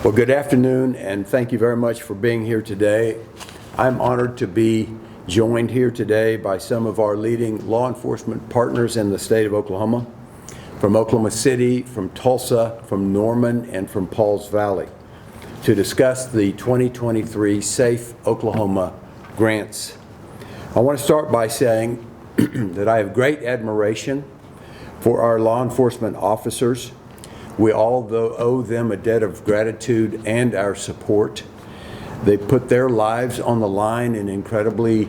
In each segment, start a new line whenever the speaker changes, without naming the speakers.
Well, good afternoon, and thank you very much for being here today. I'm honored to be joined here today by some of our leading law enforcement partners in the state of Oklahoma, from Oklahoma City, from Tulsa, from Norman, and from Pauls Valley, to discuss the 2023 Safe Oklahoma grants. I want to start by saying that I have great admiration for our law enforcement officers. We all owe them a debt of gratitude and our support. They put their lives on the line in incredibly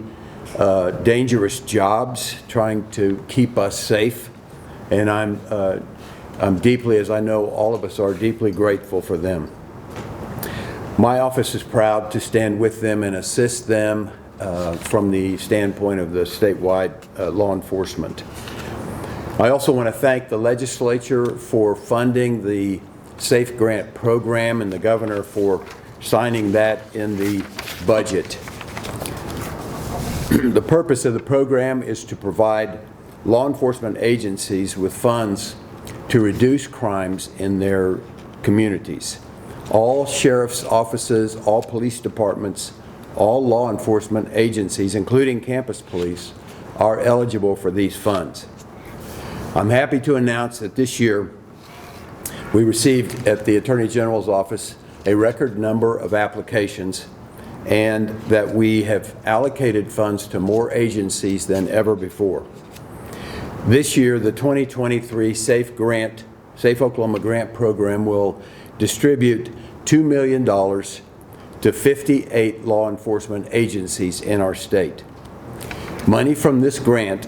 dangerous jobs trying to keep us safe. And I'm deeply, as I know all of us are, deeply grateful for them. My office is proud to stand with them and assist them from the standpoint of the statewide law enforcement. I also want to thank the legislature for funding the SAFE grant program and the governor for signing that in the budget. The purpose of the program is to provide law enforcement agencies with funds to reduce crimes in their communities. All sheriff's offices, all police departments, all law enforcement agencies, including campus police, are eligible for these funds. I'm happy to announce that this year we received at the Attorney General's office a record number of applications, and that we have allocated funds to more agencies than ever before. This year, the 2023 Safe Oklahoma Grant Program will distribute $2 million to 58 law enforcement agencies in our state. Money from this grant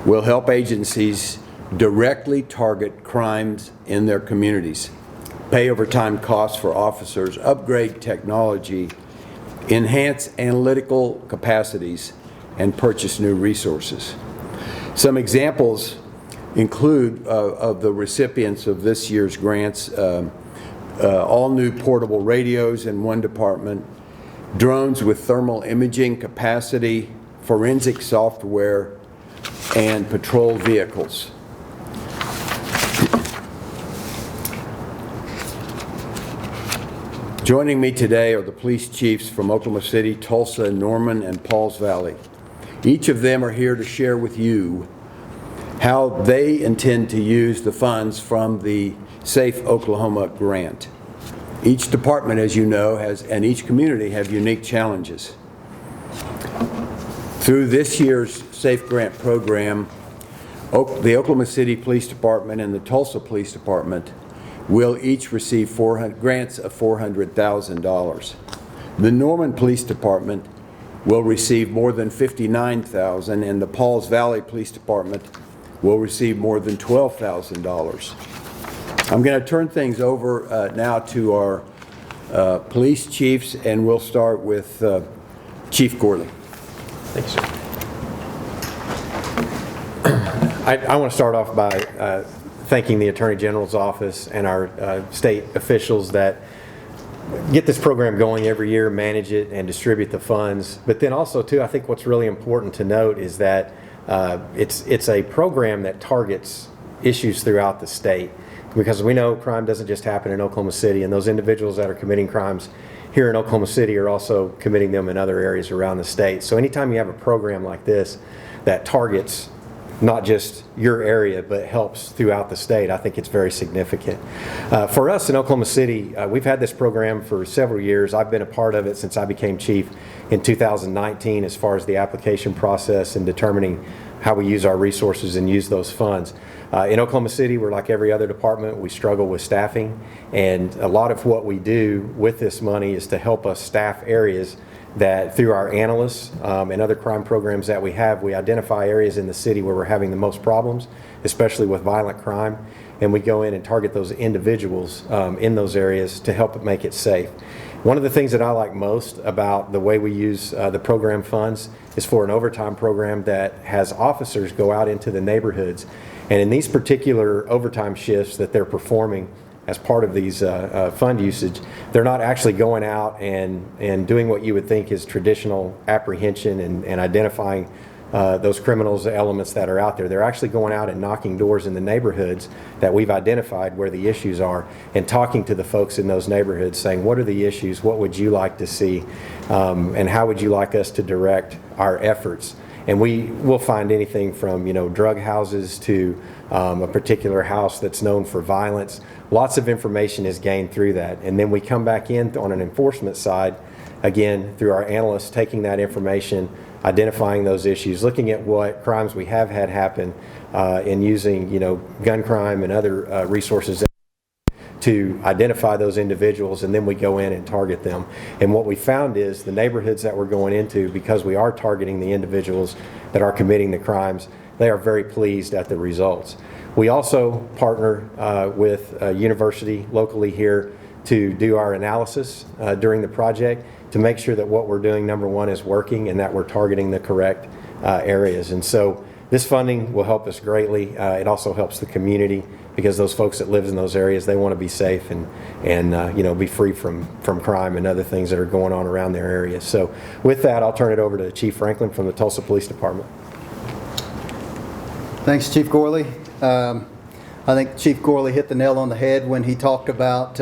will help agencies directly target crimes in their communities, pay overtime costs for officers, upgrade technology, enhance analytical capacities, and purchase new resources. Some examples include of the recipients of this year's grants: all new portable radios in one department, drones with thermal imaging capacity, forensic software, and patrol vehicles. Joining me today are the police chiefs from Oklahoma City, Tulsa, Norman, and Pauls Valley. Each of them are here to share with you how they intend to use the funds from the Safe Oklahoma grant. Each department, as you know, and each community have unique challenges. Through this year's Safe Grant Program, the Oklahoma City Police Department and the Tulsa Police Department will each receive grants of $400,000. The Norman Police Department will receive more than $59,000, and the Pauls Valley Police Department will receive more than $12,000. I'm going to turn things over now to our police chiefs, and we'll start with Chief Gorley.
Thanks, sir. I want to start off by thanking the Attorney General's office and our state officials that get this program going every year, manage it, and distribute the funds. But then also, too, I think what's really important to note is that it's a program that targets issues throughout the state, because we know crime doesn't just happen in Oklahoma City, and those individuals that are committing crimes here in Oklahoma City are also committing them in other areas around the state. So anytime you have a program like this that targets not just your area, but helps throughout the state, I think it's very significant. For us in Oklahoma City, we've had this program for several years. I've been a part of it since I became chief in 2019 as far as the application process and determining how we use our resources and use those funds. In Oklahoma City, we're like every other department. We struggle with staffing, and a lot of what we do with this money is to help us staff areas that through our analysts and other crime programs that we have, we identify areas in the city where we're having the most problems, especially with violent crime, and we go in and target those individuals in those areas to help make it safe. One of the things that I like most about the way we use the program funds is for an overtime program that has officers go out into the neighborhoods, and in these particular overtime shifts that they're performing as part of these fund usage, they're not actually going out and doing what you would think is traditional apprehension and identifying those criminals, the elements that are out there. They're actually going out and knocking doors in the neighborhoods that we've identified where the issues are, and talking to the folks in those neighborhoods saying, what are the issues, what would you like to see, and how would you like us to direct our efforts? And we'll find anything from, drug houses to a particular house that's known for violence. Lots of information is gained through that. And then we come back in on an enforcement side, again, through our analysts, taking that information, identifying those issues, looking at what crimes we have had happen, and using, gun crime and other resources to identify those individuals, and then we go in and target them. And what we found is the neighborhoods that we're going into, because we are targeting the individuals that are committing the crimes, they are very pleased at the results. We also partner with a university locally here to do our analysis during the project to make sure that what we're doing, number one, is working and that we're targeting the correct areas. And so this funding will help us greatly. It also helps the community, because those folks that live in those areas, they want to be safe and be free from crime and other things that are going on around their areas. So with that, I'll turn it over to Chief Franklin from the Tulsa Police Department.
Thanks, Chief Gorley. I think Chief Gorley hit the nail on the head when he talked about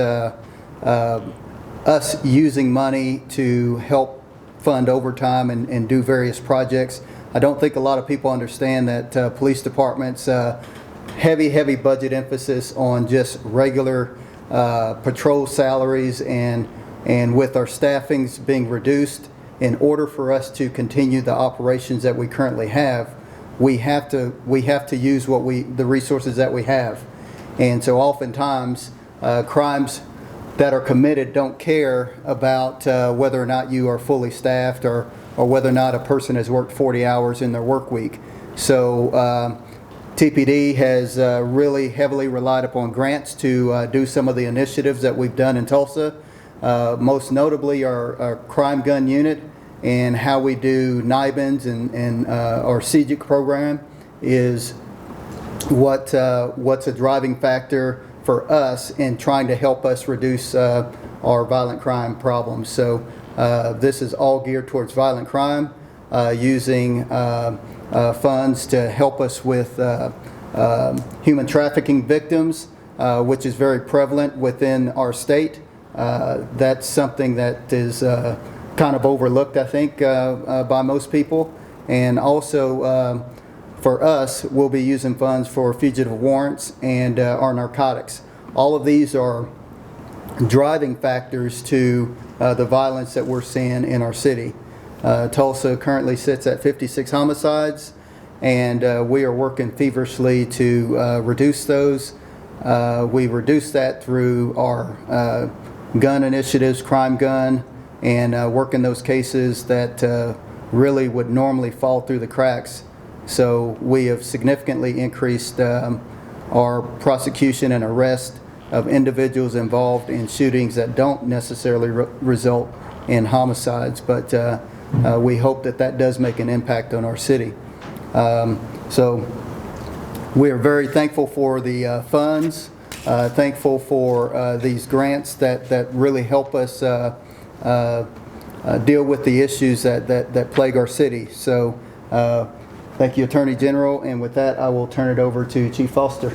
us using money to help fund overtime and do various projects. I don't think a lot of people understand that police departments heavy budget emphasis on just regular patrol salaries, and with our staffings being reduced, in order for us to continue the operations that we currently have, we have to use the resources that we have. And so oftentimes crimes that are committed don't care about whether or not you are fully staffed or whether or not a person has worked 40 hours in their work week. So TPD has really heavily relied upon grants to do some of the initiatives that we've done in Tulsa. Most notably our crime gun unit, and how we do NIBINs and our CJIC program is what's a driving factor for us in trying to help us reduce our violent crime problems. So this is all geared towards violent crime, using funds to help us with human trafficking victims, which is very prevalent within our state. That's something that is kind of overlooked, I think, by most people. And also for us, we'll be using funds for fugitive warrants and our narcotics. All of these are driving factors to the violence that we're seeing in our city. Tulsa currently sits at 56 homicides, and we are working feverishly to reduce those. We reduce that through our gun initiatives, crime gun, and working those cases that really would normally fall through the cracks. So we have significantly increased our prosecution and arrest of individuals involved in shootings that don't necessarily result in homicides, but we hope that does make an impact on our city. So we are very thankful for the funds, thankful for these grants that really help us deal with the issues that plague our city. So thank you, Attorney General, and with that I will turn it over to Chief Foster.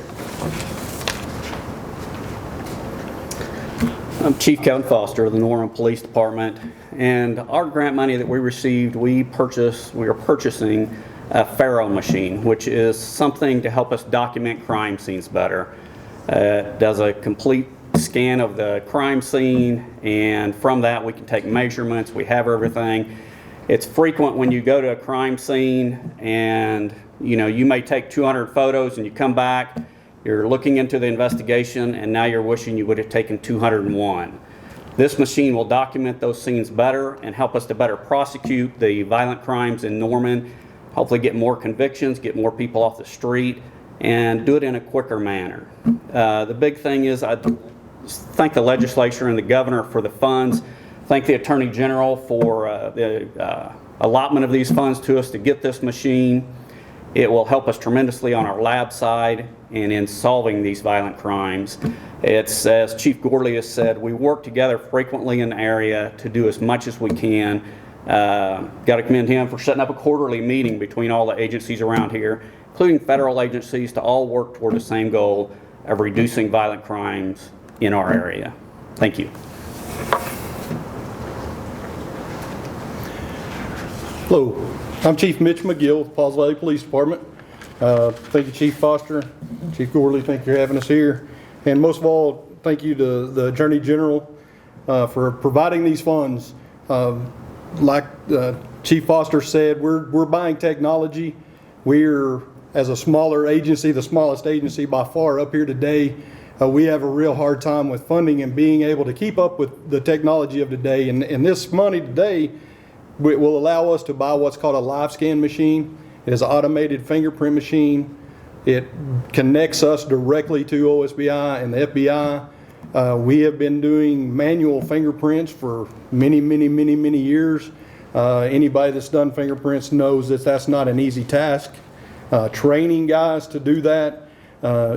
I'm Chief Kevin Foster of the Norman Police Department, and our grant money that we received, we are purchasing a Faro machine, which is something to help us document crime scenes better. It does a complete scan of the crime scene, and from that we can take measurements. We have everything. It's frequent when you go to a crime scene and you may take 200 photos and you come back, you're looking into the investigation, and now you're wishing you would have taken 201. This machine will document those scenes better and help us to better prosecute the violent crimes in Norman, hopefully get more convictions, get more people off the street, and do it in a quicker manner. The big thing is I thank the legislature and the governor for the funds, thank the Attorney General for the allotment of these funds to us to get this machine. It will help us tremendously on our lab side and in solving these violent crimes. It's, as Chief Gorley has said, we work together frequently in the area to do as much as we can Got to commend him for setting up a quarterly meeting between all the agencies around here, including federal agencies, to all work toward the same goal of reducing violent crimes in our area. Thank you.
Hello, I'm Chief Mitch McGill with Pauls Valley Police Department. Thank you, Chief Foster, Chief Gorley, thank you for having us here. And most of all, thank you to the Attorney General for providing these funds. Like Chief Foster said, we're buying technology. We're, as a smaller agency, the smallest agency by far up here today, we have a real hard time with funding and being able to keep up with the technology of today. And this money today will allow us to buy what's called a live scan machine. It is an automated fingerprint machine. It connects us directly to OSBI and the FBI. We have been doing manual fingerprints for many years. Anybody that's done fingerprints knows that that's not an easy task. Training guys to do that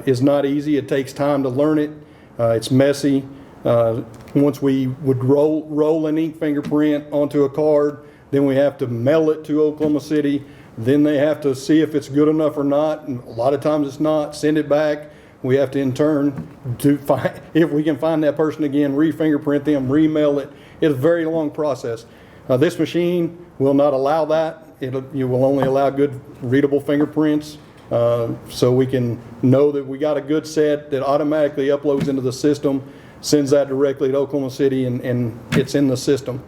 is not easy. It takes time to learn it. It's messy. Once we would roll an ink fingerprint onto a card, then we have to mail it to Oklahoma City. Then they have to see if it's good enough or not. And a lot of times it's not. Send it back. We have to in turn to find, if we can find that person again, re-fingerprint them, re-mail it. It's a very long process. This machine will not allow that. You will only allow good readable fingerprints. So we can know that we got a good set that automatically uploads into the system, sends that directly to Oklahoma City, and it's in the system.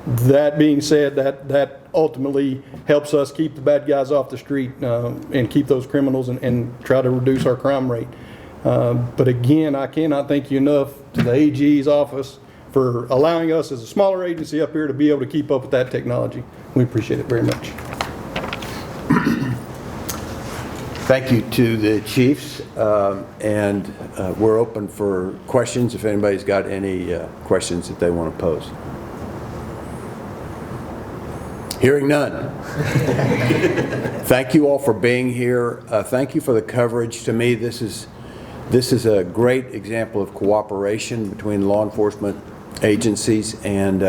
That being said, that ultimately helps us keep the bad guys off the street and keep those criminals and try to reduce our crime rate. But again, I cannot thank you enough to the AG's office for allowing us as a smaller agency up here to be able to keep up with that technology. We appreciate it very much.
Thank you to the chiefs, and we're open for questions if anybody's got any questions that they want to pose. Hearing none. Thank you all for being here. Thank you for the coverage. To me, this is a great example of cooperation between law enforcement agencies, and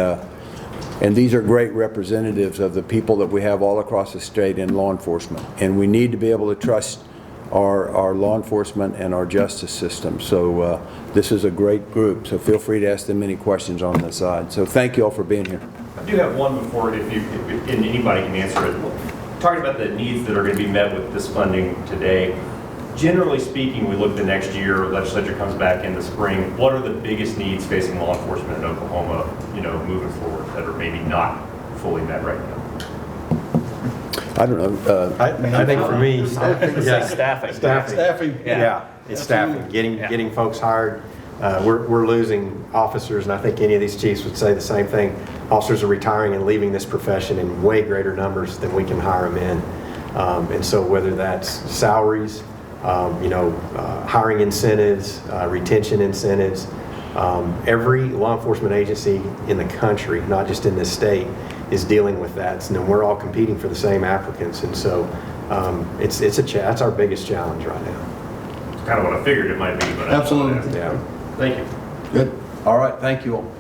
these are great representatives of the people that we have all across the state in law enforcement. And we need to be able to trust our law enforcement and our justice system. So this is a great group. So feel free to ask them any questions on the side. So thank you all for being here.
I do have one before, if anybody can answer it. Talking about the needs that are going to be met with this funding today, generally speaking, we look the next year, legislature comes back in the spring, what are the biggest needs facing law enforcement in Oklahoma, moving forward that are maybe not fully met right now?
I don't know.
I think for me,
Staffing.
Staffing.
Yeah, it's staffing, getting folks hired. We're losing officers, and I think any of these chiefs would say the same thing. Officers are retiring and leaving this profession in way greater numbers than we can hire them in. And so whether that's salaries, hiring incentives, retention incentives, every law enforcement agency in the country, not just in this state, is dealing with that. And we're all competing for the same applicants, and so that's our biggest challenge right now.
It's kind of what I figured it might be, but
Absolutely.
Yeah. Thank you.
Good. All right. Thank you all.